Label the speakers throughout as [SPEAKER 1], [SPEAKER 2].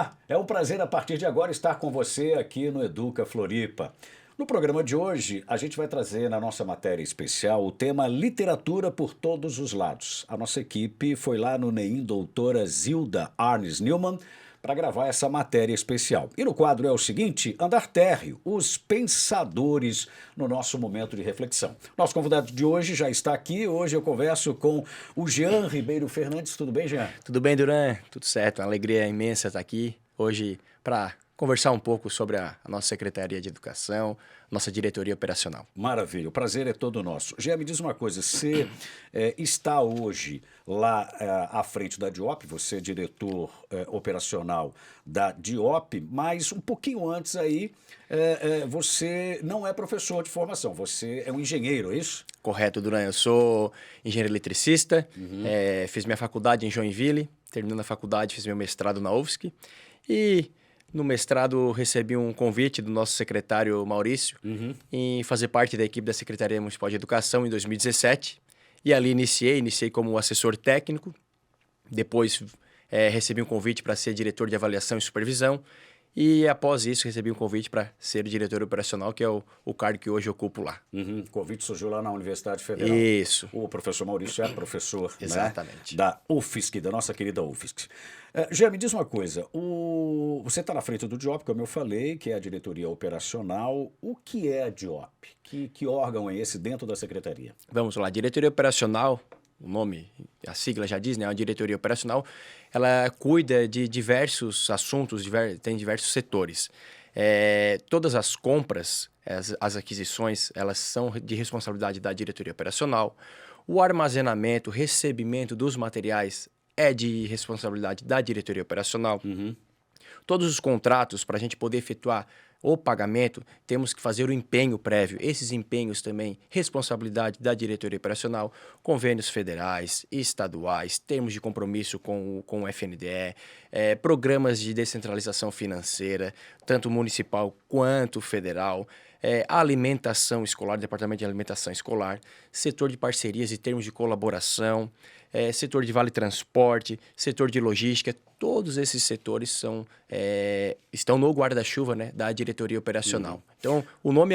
[SPEAKER 1] Olá, é um prazer a partir de agora estar com você aqui no Educa Floripa. No programa de hoje, a gente vai trazer na nossa matéria especial o tema Literatura por Todos os Lados. A nossa equipe foi lá no NEIM doutora Zilda Arnes Neumann para gravar essa matéria especial. E no quadro é o seguinte, Andar Térreo, os pensadores no nosso momento de reflexão. Nosso convidado de hoje já está aqui, hoje eu converso com o Jean Ribeiro Fernandes. Tudo bem, Jean?
[SPEAKER 2] Tudo bem, Duran? Tudo certo, uma alegria imensa estar aqui hoje para conversar um pouco sobre a nossa Secretaria de Educação, nossa diretoria operacional.
[SPEAKER 1] Maravilha, o prazer é todo nosso. Jean, me diz uma coisa, você está hoje lá à frente da DIOP, você é diretor operacional da DIOP, mas um pouquinho antes aí, você não é professor de formação, você é um engenheiro, é isso?
[SPEAKER 2] Correto, Duran. Eu sou engenheiro eletricista, fiz minha faculdade em Joinville, terminando a faculdade fiz meu mestrado na UFSC e no mestrado recebi um convite do nosso secretário Maurício em fazer parte da equipe da Secretaria Municipal de Educação em 2017 e ali iniciei como assessor técnico, depois recebi um convite para ser diretor de avaliação e supervisão e após isso recebi um convite para ser diretor operacional, que é o cargo que hoje ocupo lá.
[SPEAKER 1] O convite surgiu lá na Universidade Federal.
[SPEAKER 2] Isso.
[SPEAKER 1] O professor Maurício é professor,
[SPEAKER 2] Exatamente.
[SPEAKER 1] Né, da UFSC, da nossa querida UFSC. Jean, me diz uma coisa, você está na frente do DIOP, como eu falei, que é a diretoria operacional. O que é a DIOP? Que órgão é esse dentro da secretaria?
[SPEAKER 2] Vamos lá, diretoria operacional, o nome, a sigla já diz, né? A diretoria operacional, ela cuida de diversos assuntos, tem diversos setores. Todas as compras, as aquisições, elas são de responsabilidade da diretoria operacional. O armazenamento, recebimento dos materiais é de responsabilidade da diretoria operacional. Todos os contratos, para a gente poder efetuar o pagamento, temos que fazer o empenho prévio. Esses empenhos também, responsabilidade da diretoria operacional, convênios federais, estaduais, termos de compromisso com o FNDE, programas de descentralização financeira, tanto municipal quanto federal, alimentação escolar, departamento de alimentação escolar, setor de parcerias e termos de colaboração, setor de vale transporte, setor de logística, todos esses setores estão no guarda-chuva, né, da diretoria operacional. Então, o nome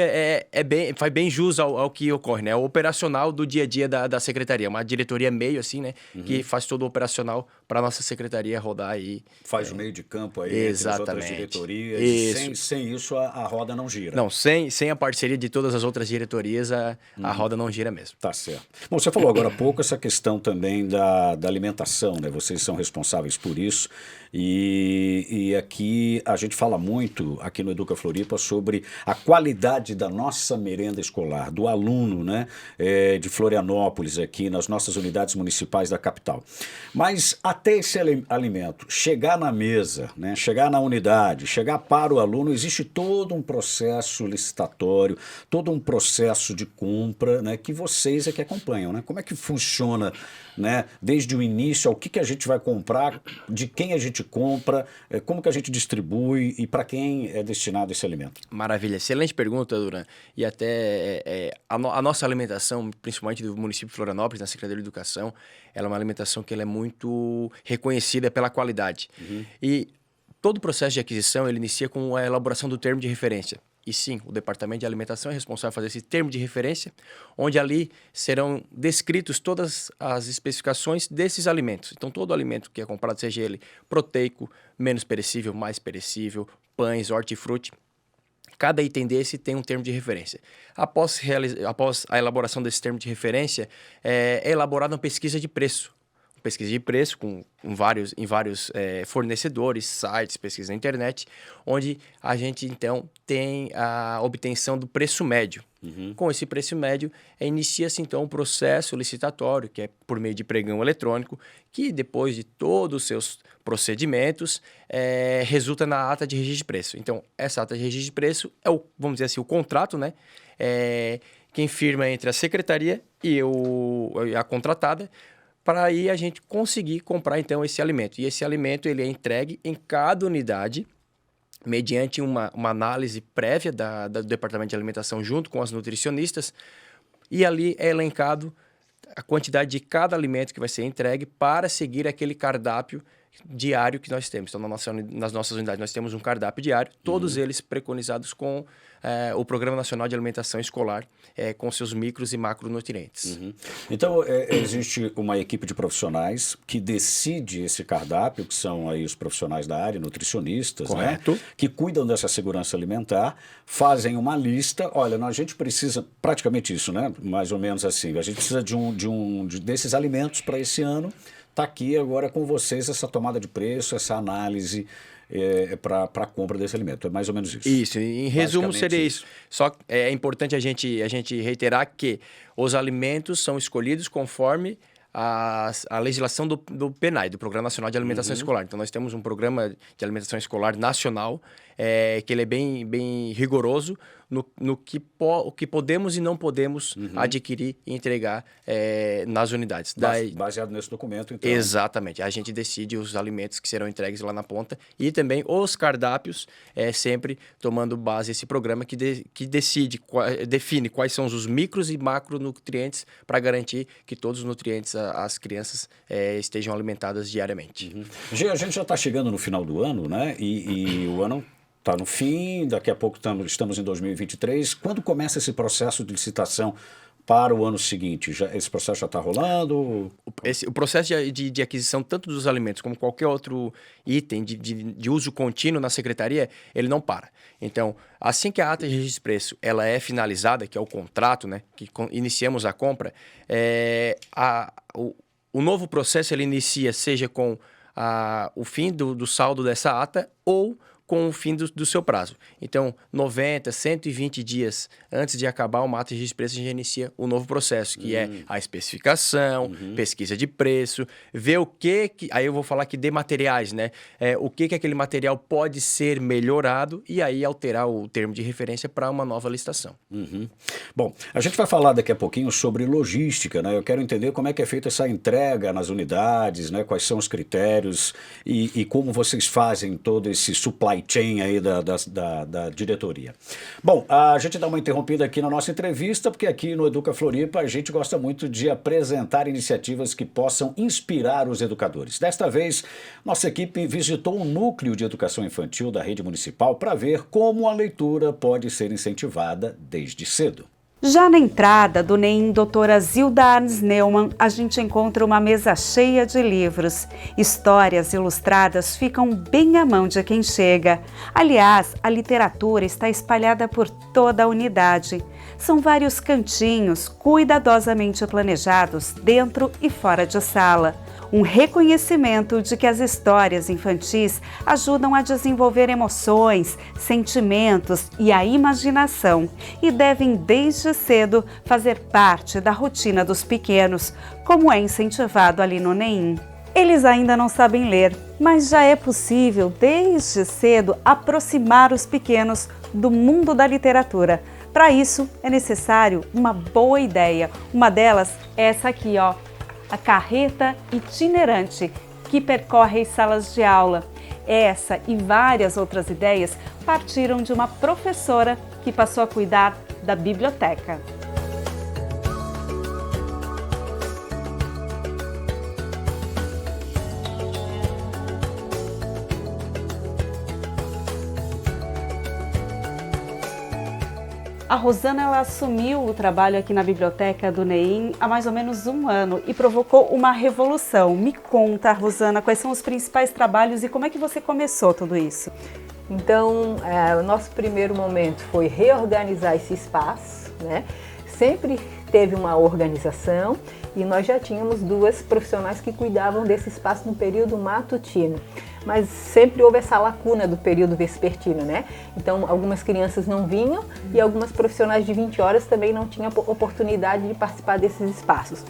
[SPEAKER 2] faz bem jus ao que ocorre, né? O operacional do dia a dia da secretaria, uma diretoria meio assim, né, que faz todo o operacional para a nossa secretaria rodar aí.
[SPEAKER 1] Faz o meio de campo aí entre as outras diretorias.
[SPEAKER 2] Isso.
[SPEAKER 1] Sem isso a roda não gira.
[SPEAKER 2] Não, sem a parceria de todas as outras diretorias, a roda não gira mesmo.
[SPEAKER 1] Tá certo. Bom, você falou agora há pouco essa questão também da alimentação, né? Vocês são responsáveis por isso. E aqui a gente fala muito, aqui no Educa Floripa, sobre a qualidade da nossa merenda escolar, do aluno, né, de Florianópolis, aqui nas nossas unidades municipais da capital. Mas até esse alimento chegar na mesa, né, chegar na unidade, chegar para o aluno, existe todo um processo licitatório, todo um processo de compra, né, que vocês é que acompanham, né? Como é que funciona, né, desde o início ao que a gente vai comprar, de quem a gente compra, como que a gente distribui e para quem é destinado esse alimento?
[SPEAKER 2] Maravilha, excelente pergunta, Duran. E até a nossa alimentação, principalmente do município de Florianópolis, na Secretaria de Educação, ela é uma alimentação que ela é muito reconhecida pela qualidade. E todo o processo de aquisição, ele inicia com a elaboração do termo de referência. E sim, o Departamento de Alimentação é responsável por fazer esse termo de referência, onde ali serão descritos todas as especificações desses alimentos. Então, todo alimento que é comprado, seja ele proteico, menos perecível, mais perecível, pães, hortifruti, cada item desse tem um termo de referência. Após a elaboração desse termo de referência, é elaborada uma pesquisa de preço. Pesquisa de preço em vários fornecedores, sites, pesquisa na internet, onde a gente, então, tem a obtenção do preço médio. Com esse preço médio, inicia-se, então, o processo licitatório, que é por meio de pregão eletrônico, que, depois de todos os seus procedimentos, resulta na ata de registro de preço. Então, essa ata de registro de preço é vamos dizer assim, o contrato, né? Quem firma entre a secretaria e a contratada, para aí a gente conseguir comprar, então, esse alimento. E esse alimento ele é entregue em cada unidade, mediante uma análise prévia do Departamento de Alimentação junto com as nutricionistas, e ali é elencado a quantidade de cada alimento que vai ser entregue para seguir aquele cardápio diário que nós temos. Então, nas nossas unidades, nós temos um cardápio diário, todos eles preconizados com o Programa Nacional de Alimentação Escolar, com seus micros e macronutrientes.
[SPEAKER 1] Então, existe uma equipe de profissionais que decide esse cardápio, que são aí os profissionais da área, nutricionistas, né? Que cuidam dessa segurança alimentar, fazem uma lista. Olha, a gente precisa, praticamente isso, né? Mais ou menos assim, a gente precisa desses alimentos para esse ano. Está aqui agora com vocês essa tomada de preço, essa análise para a compra desse alimento. É mais ou menos isso.
[SPEAKER 2] Isso, em resumo seria isso. Só é importante a gente reiterar que os alimentos são escolhidos conforme a legislação do PNAE, do Programa Nacional de Alimentação Escolar. Então, nós temos um programa de alimentação escolar nacional, que ele é bem rigoroso no que podemos e não podemos adquirir e entregar nas unidades.
[SPEAKER 1] Baseado nesse documento, então.
[SPEAKER 2] Exatamente. A gente decide os alimentos que serão entregues lá na ponta e também os cardápios, sempre tomando base esse programa que define quais são os micros e macronutrientes para garantir que todos os nutrientes as crianças estejam alimentadas diariamente.
[SPEAKER 1] A gente já está chegando no final do ano, né? E o ano está no fim, daqui a pouco estamos em 2023. Quando começa esse processo de licitação para o ano seguinte? Esse processo já está rolando?
[SPEAKER 2] O processo de aquisição tanto dos alimentos como qualquer outro item de uso contínuo na secretaria, ele não para. Então, assim que a ata de registro de preço ela é finalizada, que é o contrato, né, que iniciamos a compra, o novo processo ele inicia seja com o fim do saldo dessa ata ou com o fim do seu prazo. Então, 90, 120 dias antes de acabar uma ata de registro de preço, a gente já inicia o novo processo, que é a especificação, pesquisa de preço, ver aí eu vou falar aqui de materiais, né? O que aquele material pode ser melhorado e aí alterar o termo de referência para uma nova licitação.
[SPEAKER 1] Bom, a gente vai falar daqui a pouquinho sobre logística, né? Eu quero entender como é que é feita essa entrega nas unidades, né? Quais são os critérios e como vocês fazem todo esse supply chain aí da diretoria. Bom, a gente dá uma interrompida aqui na nossa entrevista, porque aqui no Educa Floripa a gente gosta muito de apresentar iniciativas que possam inspirar os educadores. Desta vez, nossa equipe visitou um núcleo de educação infantil da rede municipal para ver como a leitura pode ser incentivada desde cedo.
[SPEAKER 3] Já na entrada do NEM Doutora Zilda Arnes Neumann, a gente encontra uma mesa cheia de livros. Histórias ilustradas ficam bem à mão de quem chega. Aliás, a literatura está espalhada por toda a unidade. São vários cantinhos cuidadosamente planejados dentro e fora de sala. Um reconhecimento de que as histórias infantis ajudam a desenvolver emoções, sentimentos e a imaginação e devem desde cedo fazer parte da rotina dos pequenos, como é incentivado ali no NEM. Eles ainda não sabem ler, mas já é possível desde cedo aproximar os pequenos do mundo da literatura. Para isso é necessário uma boa ideia. Uma delas é essa aqui, ó. A carreta itinerante que percorre as salas de aula. Essa e várias outras ideias partiram de uma professora que passou a cuidar da biblioteca. A Rosana ela assumiu o trabalho aqui na biblioteca do NEM há mais ou menos um ano e provocou uma revolução. Me conta, Rosana, quais são os principais trabalhos e como é que você começou tudo isso?
[SPEAKER 4] Então, o nosso primeiro momento foi reorganizar esse espaço, né? Sempre teve uma organização e nós já tínhamos duas profissionais que cuidavam desse espaço no período matutino. Mas sempre houve essa lacuna do período vespertino, né? Então, algumas crianças não vinham e algumas profissionais de 20 horas também não tinham oportunidade de participar desses espaços.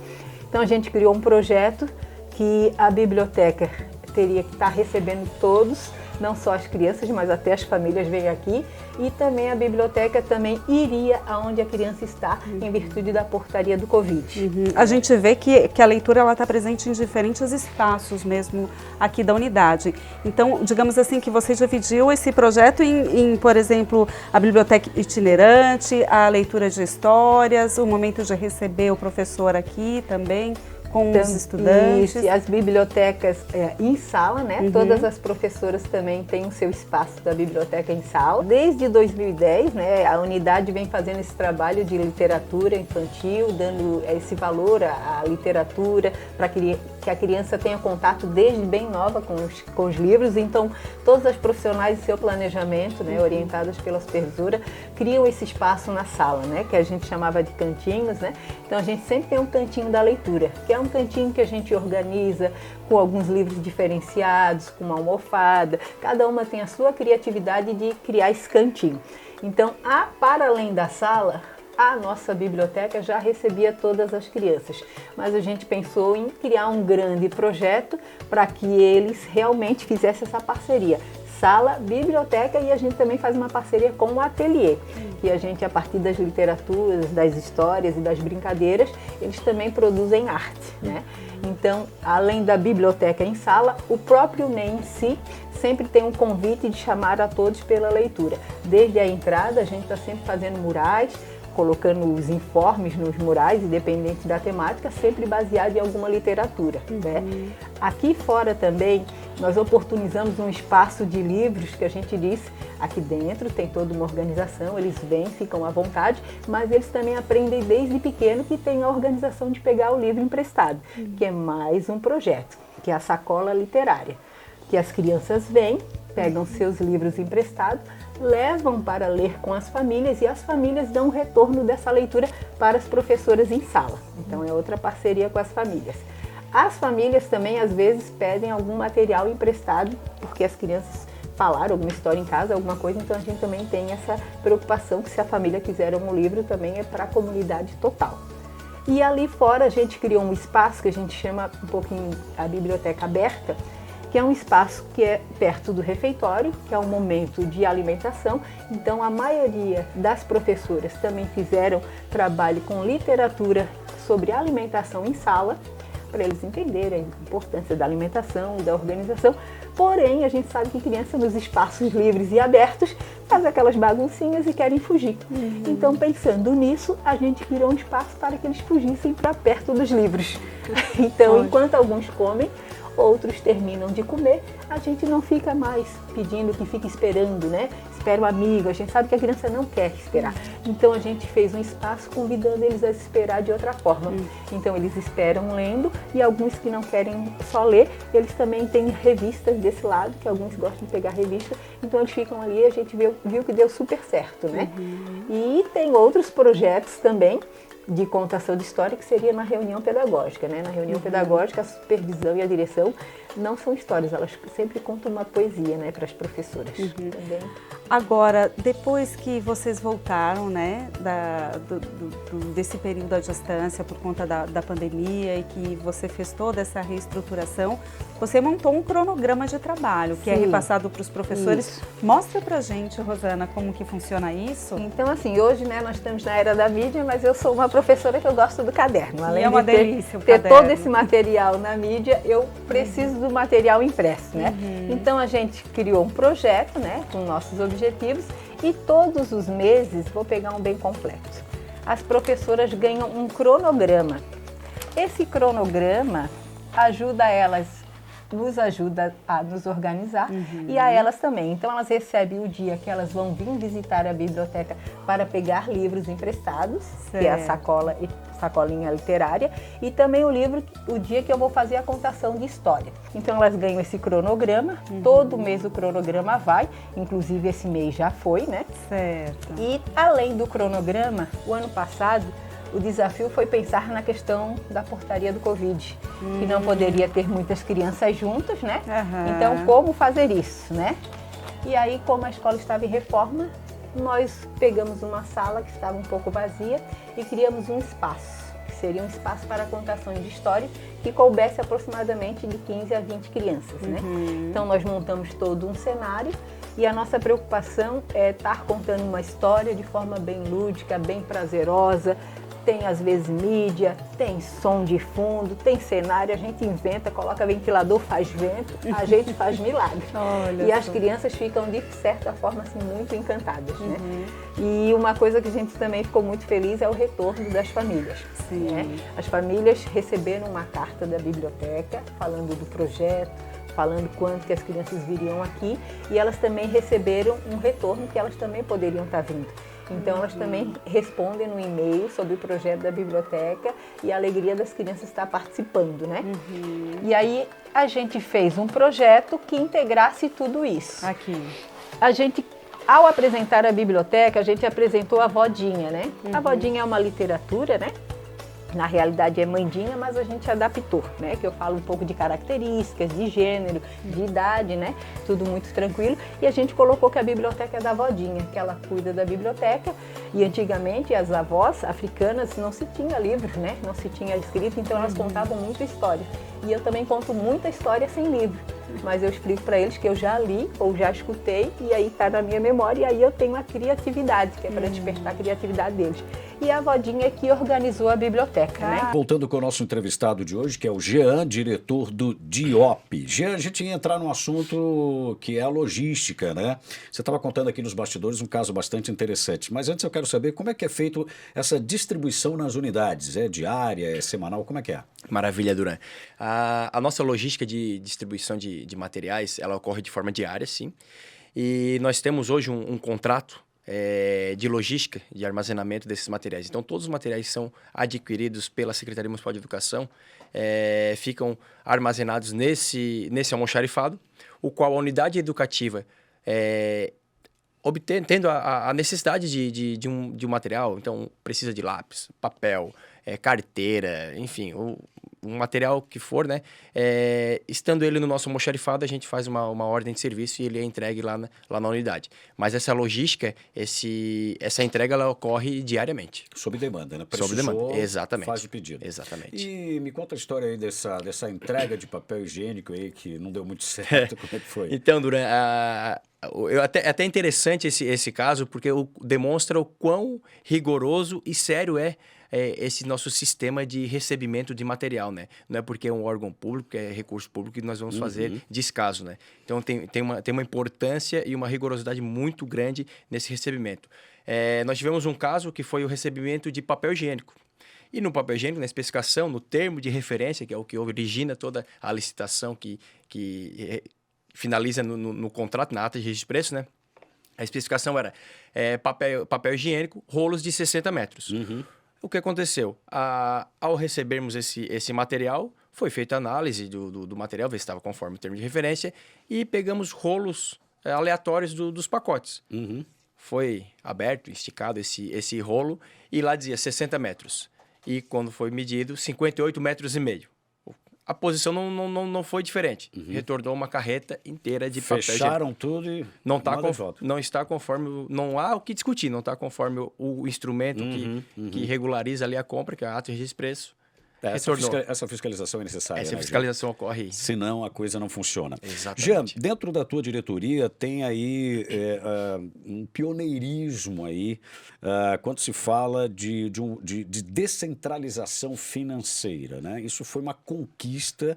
[SPEAKER 4] Então, a gente criou um projeto que a biblioteca teria que estar recebendo todos, não só as crianças, mas até as famílias vêm aqui, e também a biblioteca também iria aonde a criança está, em virtude da portaria do Covid.
[SPEAKER 3] A gente vê que a leitura está presente em diferentes espaços mesmo aqui da unidade. Então, digamos assim, que você dividiu esse projeto em, por exemplo, a biblioteca itinerante, a leitura de histórias, o momento de receber o professor aqui também. com os estudantes.
[SPEAKER 4] Isso, e as bibliotecas em sala, né? Todas as professoras também têm o seu espaço da biblioteca em sala. Desde 2010, né, a unidade vem fazendo esse trabalho de literatura infantil, dando esse valor à literatura, para que a criança tenha contato desde bem nova com os livros. Então, todas as profissionais em seu planejamento, né, orientadas pela supervisora, criam esse espaço na sala, né, que a gente chamava de cantinhos, né? Então, a gente sempre tem um cantinho da leitura, que é um cantinho que a gente organiza com alguns livros diferenciados, com uma almofada. Cada uma tem a sua criatividade de criar esse cantinho. Então, para além da sala, a nossa biblioteca já recebia todas as crianças, mas a gente pensou em criar um grande projeto para que eles realmente fizessem essa parceria. Sala, biblioteca, e a gente também faz uma parceria com o ateliê, que a gente, a partir das literaturas, das histórias e das brincadeiras, eles também produzem arte, né? Então, além da biblioteca em sala, o próprio NEM em si sempre tem um convite de chamar a todos pela leitura. Desde a entrada, a gente está sempre fazendo murais, colocando os informes nos murais, independente da temática, sempre baseado em alguma literatura, né? Aqui fora também, nós oportunizamos um espaço de livros que a gente disse, aqui dentro tem toda uma organização, eles vêm, ficam à vontade, mas eles também aprendem desde pequeno que tem a organização de pegar o livro emprestado, que é mais um projeto, que é a sacola literária, que as crianças vêm, pegam seus livros emprestados, levam para ler com as famílias e as famílias dão um retorno dessa leitura para as professoras em sala. Então é outra parceria com as famílias. As famílias também às vezes pedem algum material emprestado, porque as crianças falaram alguma história em casa, alguma coisa, então a gente também tem essa preocupação que se a família quiser um livro também é para a comunidade total. E ali fora a gente criou um espaço que a gente chama um pouquinho a biblioteca aberta, que é um espaço que é perto do refeitório, que é um momento de alimentação. Então, a maioria das professoras também fizeram trabalho com literatura sobre alimentação em sala, para eles entenderem a importância da alimentação, da organização. Porém, a gente sabe que criança nos espaços livres e abertos faz aquelas baguncinhas e querem fugir. Então, pensando nisso, a gente criou um espaço para que eles fugissem para perto dos livros. Então, enquanto alguns comem, outros terminam de comer, a gente não fica mais pedindo que fique esperando, né? Espera o amigo, a gente sabe que a criança não quer esperar. Então a gente fez um espaço convidando eles a esperar de outra forma. Então eles esperam lendo e alguns que não querem só ler, eles também têm revistas desse lado, que alguns gostam de pegar revista, então eles ficam ali e a gente viu que deu super certo, né? E tem outros projetos também de contação de história, que seria na reunião pedagógica, né? Na reunião pedagógica, a supervisão e a direção não são histórias, elas sempre contam uma poesia, né, para as professoras. Também.
[SPEAKER 3] Agora, depois que vocês voltaram, né, desse período da distância por conta da pandemia e que você fez toda essa reestruturação, você montou um cronograma de trabalho que é repassado para os professores. Isso. Mostra pra gente, Rosana, como que funciona isso.
[SPEAKER 4] Então, assim, hoje, né, nós estamos na era da mídia, mas eu sou uma professora que eu gosto do caderno. Além
[SPEAKER 3] é uma
[SPEAKER 4] de
[SPEAKER 3] delícia
[SPEAKER 4] ter todo esse material na mídia, eu preciso do material impresso, né? Então, a gente criou um projeto, né, com nossos objetivos e todos os meses, vou pegar um bem completo, as professoras ganham um cronograma. Esse cronograma nos ajuda a nos organizar e a elas também. Então, elas recebem o dia que elas vão vir visitar a biblioteca para pegar livros emprestados, que é a sacolinha literária, e também o dia que eu vou fazer a contação de história. Então, elas ganham esse cronograma, todo mês o cronograma vai, inclusive esse mês já foi, né?
[SPEAKER 3] Certo.
[SPEAKER 4] E, além do cronograma, o ano passado, o desafio foi pensar na questão da portaria do Covid, que não poderia ter muitas crianças juntas, né? Então, como fazer isso, né? E aí, como a escola estava em reforma, nós pegamos uma sala que estava um pouco vazia e criamos um espaço, que seria um espaço para contações de história que coubesse aproximadamente de 15 a 20 crianças, né? Então, nós montamos todo um cenário e a nossa preocupação é estar contando uma história de forma bem lúdica, bem prazerosa, tem às vezes mídia, tem som de fundo, tem cenário, a gente inventa, coloca ventilador, faz vento, a gente faz milagre. E as crianças ficam de certa forma assim muito encantadas, né? E uma coisa que a gente também ficou muito feliz é o retorno das famílias. Né? As famílias receberam uma carta da biblioteca falando do projeto, falando quanto que as crianças viriam aqui, e elas também receberam um retorno que elas também poderiam estar vindo. Então, elas também respondem no e-mail sobre o projeto da biblioteca e a alegria das crianças estar participando, né? E aí, a gente fez um projeto que integrasse tudo isso.
[SPEAKER 3] Aqui.
[SPEAKER 4] A gente, ao apresentar a biblioteca, a gente apresentou a Vodinha, né? A Vodinha é uma literatura, né? Na realidade é Mandinha, mas a gente adaptou, né? Que eu falo um pouco de características, de gênero, de idade, né? Tudo muito tranquilo. E a gente colocou que a biblioteca é da Vodinha, que ela cuida da biblioteca. E antigamente as avós africanas não se tinha livro, né? Não se tinha escrito, então elas contavam muita história. E eu também conto muita história sem livro. Mas eu explico para eles que eu já li ou já escutei e aí está na minha memória e aí eu tenho a criatividade, que é para despertar a criatividade deles. E a Vodinha é que organizou a biblioteca, né?
[SPEAKER 1] Voltando com o nosso entrevistado de hoje, que é o Jean, diretor do DIOP. Jean, a gente ia entrar num assunto que é a logística, né? Você estava contando aqui nos bastidores um caso bastante interessante, mas antes eu quero saber como é que é feito essa distribuição nas unidades. É diária, é semanal, como é que é?
[SPEAKER 2] Maravilha, Duran. A nossa logística de distribuição de materiais, ela ocorre de forma diária, sim. E nós temos hoje um contrato de logística, de armazenamento desses materiais. Então, todos os materiais que são adquiridos pela Secretaria Municipal de Educação ficam armazenados nesse almoxarifado, o qual a unidade educativa, tendo a necessidade de um material, então precisa de lápis, papel, carteira, enfim, um material que for, né? Estando ele no nosso almoxarifado, a gente faz uma ordem de serviço e ele é entregue lá na unidade. Mas essa logística, essa entrega, ela ocorre diariamente.
[SPEAKER 1] Sob demanda, né?
[SPEAKER 2] Sob demanda, exatamente.
[SPEAKER 1] Faz o pedido.
[SPEAKER 2] Exatamente.
[SPEAKER 1] E me conta a história aí dessa entrega de papel higiênico aí, que não deu muito certo, como é que foi?
[SPEAKER 2] Então, Duran, até interessante esse caso, porque demonstra o quão rigoroso e sério é esse nosso sistema de recebimento de material, né? Não é porque é um órgão público, que é recurso público, que nós vamos fazer descaso, né? Então, tem uma importância e uma rigorosidade muito grande nesse recebimento. Nós tivemos um caso que foi o recebimento de papel higiênico. E no papel higiênico, na especificação, no termo de referência, que é o que origina toda a licitação que finaliza no contrato, na ata de registro de preço, né? A especificação era papel higiênico, rolos de 60 metros. O que aconteceu? Ao recebermos esse material, foi feita a análise do material, ver se estava conforme o termo de referência, e pegamos rolos aleatórios dos pacotes. Foi aberto, esticado esse rolo, e lá dizia 60 metros. E quando foi medido, 58 metros e meio. A posição não foi diferente. Retornou uma carreta inteira de papel higiênico.
[SPEAKER 1] Fecharam tudo e
[SPEAKER 2] não está conforme... Não há o que discutir. Não está conforme o instrumento que regulariza ali a compra, que é a ato de registro de preço.
[SPEAKER 1] Essa fiscalização é necessária.
[SPEAKER 2] Essa fiscalização ocorre.
[SPEAKER 1] Senão a coisa não funciona.
[SPEAKER 2] Exatamente.
[SPEAKER 1] Jean, dentro da tua diretoria tem aí um pioneirismo aí quando se fala de descentralização financeira, né? Isso foi uma conquista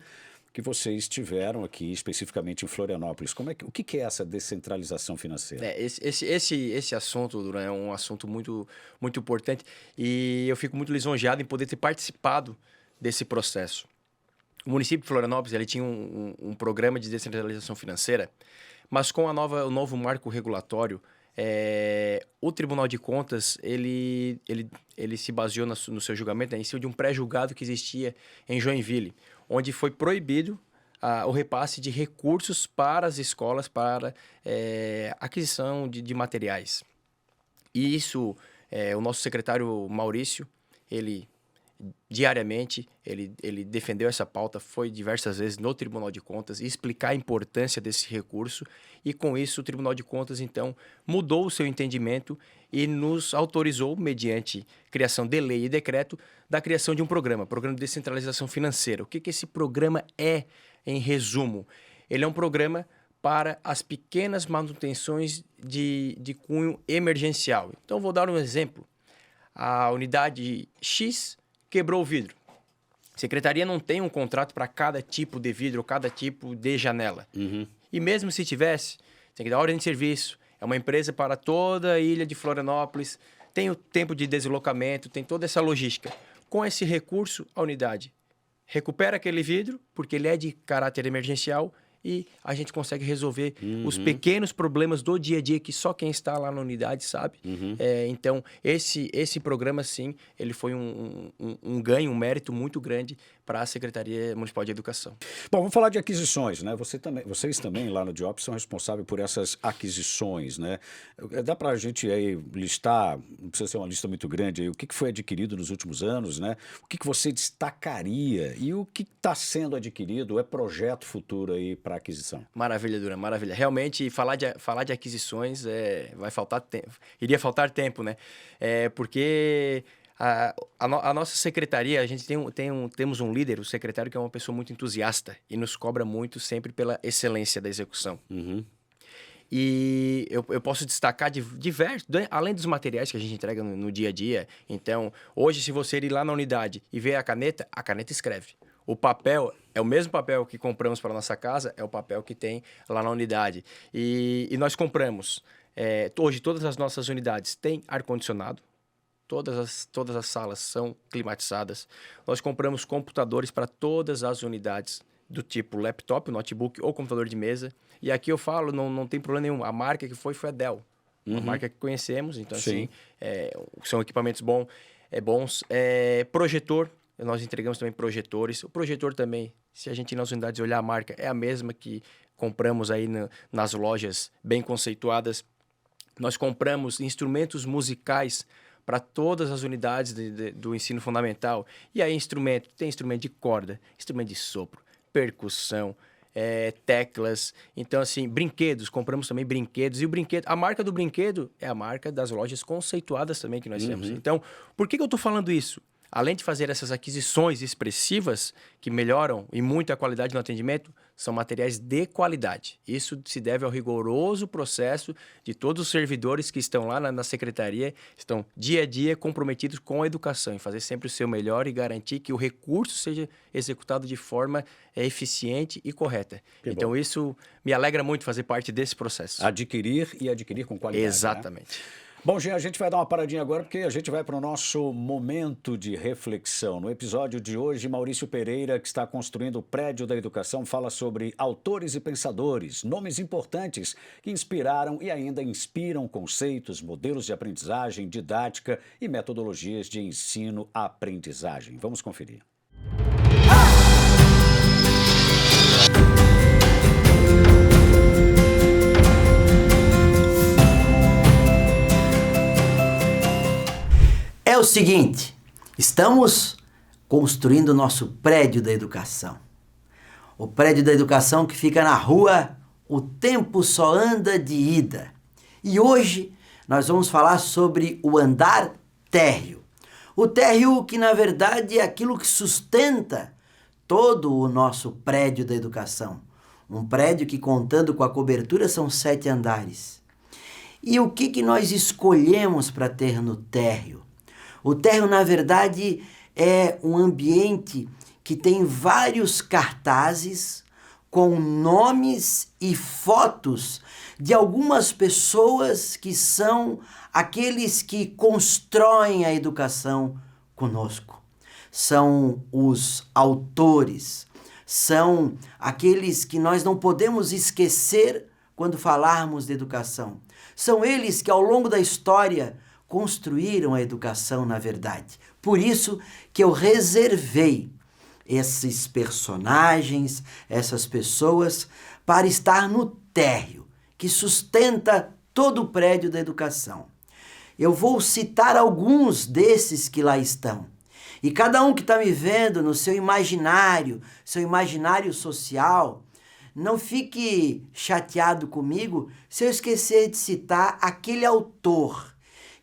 [SPEAKER 1] que vocês tiveram aqui, especificamente em Florianópolis. O que é essa descentralização financeira?
[SPEAKER 2] Esse assunto, Duran, é um assunto muito, muito importante e eu fico muito lisonjeado em poder ter participado desse processo. O município de Florianópolis ele tinha um programa de descentralização financeira, mas com o novo marco regulatório, o Tribunal de Contas ele se baseou no seu julgamento em cima de um pré-julgado que existia em Joinville, onde foi proibido o repasse de recursos para as escolas para aquisição de materiais. E isso, o nosso secretário Maurício, diariamente, ele defendeu essa pauta, foi diversas vezes no Tribunal de Contas explicar a importância desse recurso e com isso o Tribunal de Contas então mudou o seu entendimento e nos autorizou, mediante criação de lei e decreto, da criação de um programa de descentralização financeira. O que esse programa é, em resumo? Ele é um programa para as pequenas manutenções de cunho emergencial. Então, vou dar um exemplo. a unidade X quebrou o vidro. A secretaria não tem um contrato para cada tipo de vidro, cada tipo de janela. E mesmo se tivesse, tem que dar ordem de serviço. É uma empresa para toda a ilha de Florianópolis, tem o tempo de deslocamento, tem toda essa logística. Com esse recurso, a unidade recupera aquele vidro, porque ele é de caráter emergencial, e a gente consegue resolver os pequenos problemas do dia a dia que só quem está lá na unidade sabe. Então, esse programa, sim, ele foi um ganho, um mérito muito grande para a Secretaria Municipal de Educação.
[SPEAKER 1] Bom, vamos falar de aquisições, né? Vocês também lá no Diop são responsáveis por essas aquisições, né? Dá para a gente aí listar, não precisa ser uma lista muito grande, aí, o que foi adquirido nos últimos anos, né? O que você destacaria e o que está sendo adquirido é projeto futuro aí para aquisição?
[SPEAKER 2] Maravilha, Duran, maravilha. Realmente, falar de aquisições vai faltar tempo. Iria faltar tempo, né? Porque a nossa secretaria, a gente temos um líder, o secretário, que é uma pessoa muito entusiasta e nos cobra muito sempre pela excelência da execução. E eu posso destacar diversos, além dos materiais que a gente entrega no dia a dia. Então, hoje, se você ir lá na unidade e ver a caneta escreve. O papel é o mesmo papel que compramos para a nossa casa, é o papel que tem lá na unidade. E nós compramos. Hoje, todas as nossas unidades têm ar-condicionado. Todas as salas são climatizadas. Nós compramos computadores para todas as unidades do tipo laptop, notebook ou computador de mesa. E aqui eu falo, não tem problema nenhum. A marca que foi a Dell. Uma marca que conhecemos. Então, assim, são equipamentos bons. Projetor. Nós entregamos também projetores. O projetor também, se a gente ir nas unidades olhar a marca, é a mesma que compramos aí nas lojas bem conceituadas. Nós compramos instrumentos musicais para todas as unidades do ensino fundamental. E aí tem instrumento de corda, instrumento de sopro, percussão, teclas. Então, assim, brinquedos, compramos também brinquedos. E a marca do brinquedo é a marca das lojas conceituadas também que nós temos. Então, por que eu estou falando isso? Além de fazer essas aquisições expressivas que melhoram e muito a qualidade no atendimento, são materiais de qualidade. Isso se deve ao rigoroso processo de todos os servidores que estão lá na secretaria, estão dia a dia comprometidos com a educação, em fazer sempre o seu melhor e garantir que o recurso seja executado de forma eficiente e correta. Então, isso me alegra muito fazer parte desse processo.
[SPEAKER 1] Adquirir com qualidade.
[SPEAKER 2] Exatamente.
[SPEAKER 1] Né? Bom, Jean, a gente vai dar uma paradinha agora porque a gente vai para o nosso momento de reflexão. No episódio de hoje, Maurício Pereira, que está construindo o prédio da educação, fala sobre autores e pensadores, nomes importantes que inspiraram e ainda inspiram conceitos, modelos de aprendizagem, didática e metodologias de ensino-aprendizagem. Vamos conferir.
[SPEAKER 5] É o seguinte, estamos construindo o nosso prédio da educação. O prédio da educação que fica na rua O Tempo Só Anda de Ida. E hoje nós vamos falar sobre o andar térreo. O térreo que, na verdade, é aquilo que sustenta todo o nosso prédio da educação. Um prédio que, contando com a cobertura, são 7 andares. E o que nós escolhemos para ter no térreo? O térreo, na verdade, é um ambiente que tem vários cartazes com nomes e fotos de algumas pessoas que são aqueles que constroem a educação conosco. São os autores, são aqueles que nós não podemos esquecer quando falarmos de educação. São eles que, ao longo da história, construíram a educação, na verdade. Por isso que eu reservei esses personagens, essas pessoas, para estar no térreo, que sustenta todo o prédio da educação. Eu vou citar alguns desses que lá estão. E cada um que está me vendo no seu imaginário social, não fique chateado comigo se eu esquecer de citar aquele autor,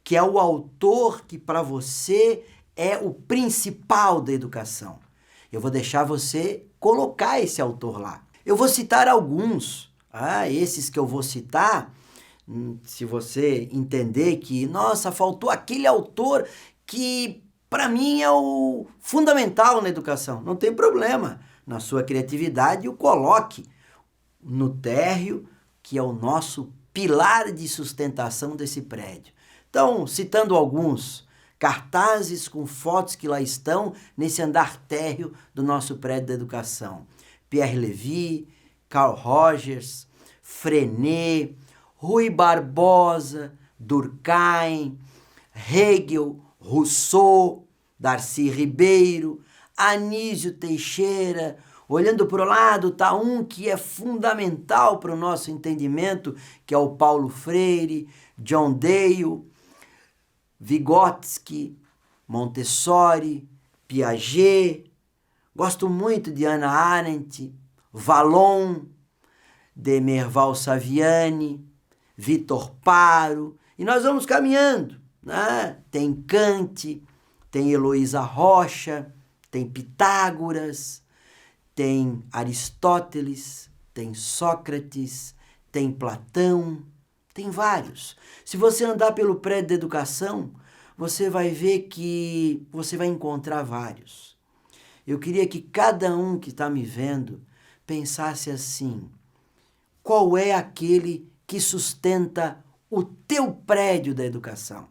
[SPEAKER 5] que é o autor que para você é o principal da educação. Eu vou deixar você colocar esse autor lá. Eu vou citar alguns. Esses que eu vou citar, se você entender que, nossa, faltou aquele autor que para mim é o fundamental na educação. Não tem problema, na sua criatividade o coloque no térreo, que é o nosso pilar de sustentação desse prédio. Então, citando alguns cartazes com fotos que lá estão nesse andar térreo do nosso prédio da educação. Pierre Levy, Carl Rogers, Frenet, Rui Barbosa, Durkheim, Hegel, Rousseau, Darcy Ribeiro, Anísio Teixeira. Olhando para o lado está um que é fundamental para o nosso entendimento, que é o Paulo Freire, John Dale, Vygotsky, Montessori, Piaget. Gosto muito de Hannah Arendt, Vallon, de Merval Saviani, Vitor Paro. E nós vamos caminhando, né? Tem Kant, tem Heloísa Rocha, tem Pitágoras, tem Aristóteles, tem Sócrates, tem Platão, tem vários. Se você andar pelo prédio da educação, você vai ver que você vai encontrar vários. Eu queria que cada um que está me vendo pensasse assim: qual é aquele que sustenta o teu prédio da educação?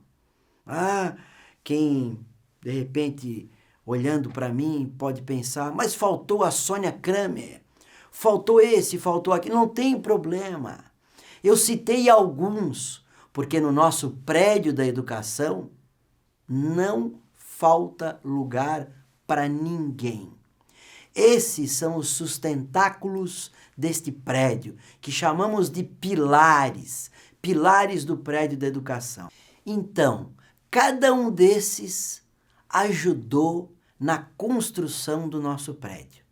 [SPEAKER 5] Quem de repente olhando para mim pode pensar, mas faltou a Sônia Kramer, faltou esse, faltou aquele. Não tem problema. Eu citei alguns, porque no nosso prédio da educação não falta lugar para ninguém. Esses são os sustentáculos deste prédio, que chamamos de pilares, pilares do prédio da educação. Então, cada um desses ajudou na construção do nosso prédio,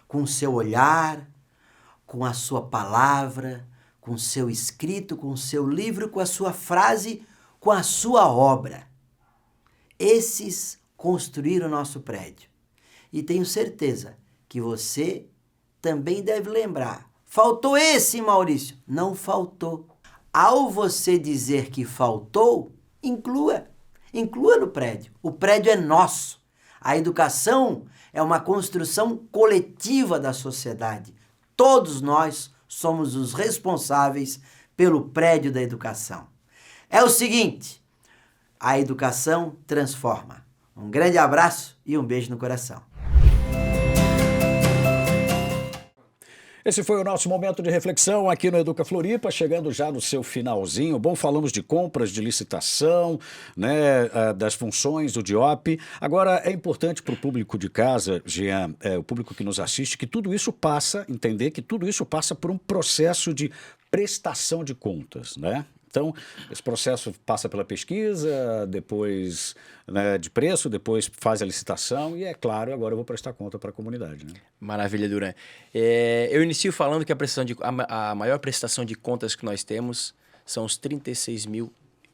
[SPEAKER 5] com o seu olhar, com a sua palavra, com o seu escrito, com o seu livro, com a sua frase, com a sua obra. Esses construíram o nosso prédio. E tenho certeza que você também deve lembrar. Faltou esse, Maurício? Não faltou. Ao você dizer que faltou, inclua no prédio. O prédio é nosso. A educação é uma construção coletiva da sociedade. Todos nós somos os responsáveis pelo prédio da educação. É o seguinte, a educação transforma. Um grande abraço e um beijo no coração.
[SPEAKER 1] Esse foi o nosso momento de reflexão aqui no Educa Floripa, chegando já no seu finalzinho. Bom, falamos de compras, de licitação, né, das funções do DIOP. Agora, é importante para o público de casa, Jean, o público que nos assiste, que tudo isso passa, entender que tudo isso passa por um processo de prestação de contas, né? Então, esse processo passa pela pesquisa, depois, né, de preço, depois faz a licitação e, é claro, agora eu vou prestar conta para a comunidade, né?
[SPEAKER 2] Maravilha, Duran. Eu inicio falando que a maior prestação de contas que nós temos são os 36 mil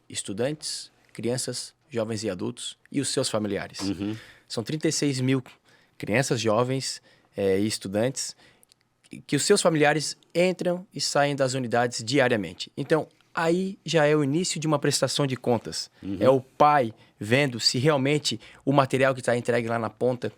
[SPEAKER 2] estudantes, crianças, jovens e adultos e os seus familiares.
[SPEAKER 1] Uhum.
[SPEAKER 2] São 36 mil crianças, jovens e estudantes que os seus familiares entram e saem das unidades diariamente. Então, aí já é o início de uma prestação de contas.
[SPEAKER 1] Uhum.
[SPEAKER 2] É o pai vendo se realmente o material que está entregue lá na ponta,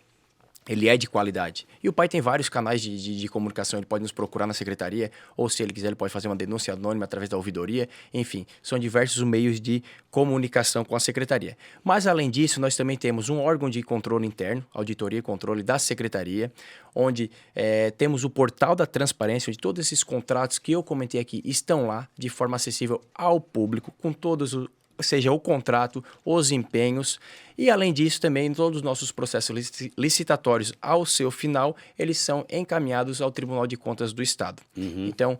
[SPEAKER 2] ele é de qualidade. E o pai tem vários canais de comunicação. Ele pode nos procurar na secretaria, ou se ele quiser, ele pode fazer uma denúncia anônima através da ouvidoria. Enfim, são diversos meios de comunicação com a secretaria. Mas, além disso, nós também temos um órgão de controle interno, auditoria e controle da secretaria, onde temos o portal da transparência, onde todos esses contratos que eu comentei aqui estão lá, de forma acessível ao público, com todos os... ou seja, o contrato, os empenhos e, além disso, também todos os nossos processos licitatórios, ao seu final, eles são encaminhados ao Tribunal de Contas do Estado.
[SPEAKER 1] Uhum.
[SPEAKER 2] Então,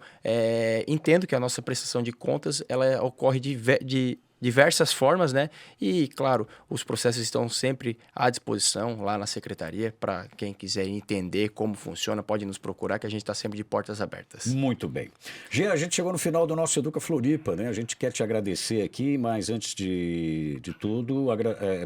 [SPEAKER 2] entendo que a nossa prestação de contas ela ocorre de diversas formas, né? E, claro, os processos estão sempre à disposição lá na secretaria. Para quem quiser entender como funciona, pode nos procurar, que a gente está sempre de portas abertas.
[SPEAKER 1] Muito bem. Jean, a gente chegou no final do nosso Educa Floripa, né? A gente quer te agradecer aqui, mas antes de tudo,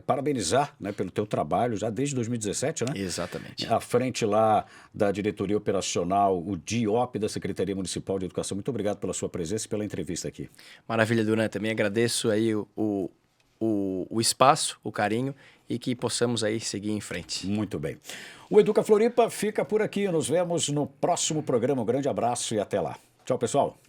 [SPEAKER 1] parabenizar, né, pelo teu trabalho, já desde 2017, né?
[SPEAKER 2] Exatamente.
[SPEAKER 1] À frente lá da diretoria operacional, o DIOP da Secretaria Municipal de Educação. Muito obrigado pela sua presença e pela entrevista aqui.
[SPEAKER 2] Maravilha, Duran. Também agradeço aí o espaço, o carinho e que possamos aí seguir em frente.
[SPEAKER 1] Muito bem. O Educa Floripa fica por aqui. Nos vemos no próximo programa. Um grande abraço e até lá. Tchau, pessoal.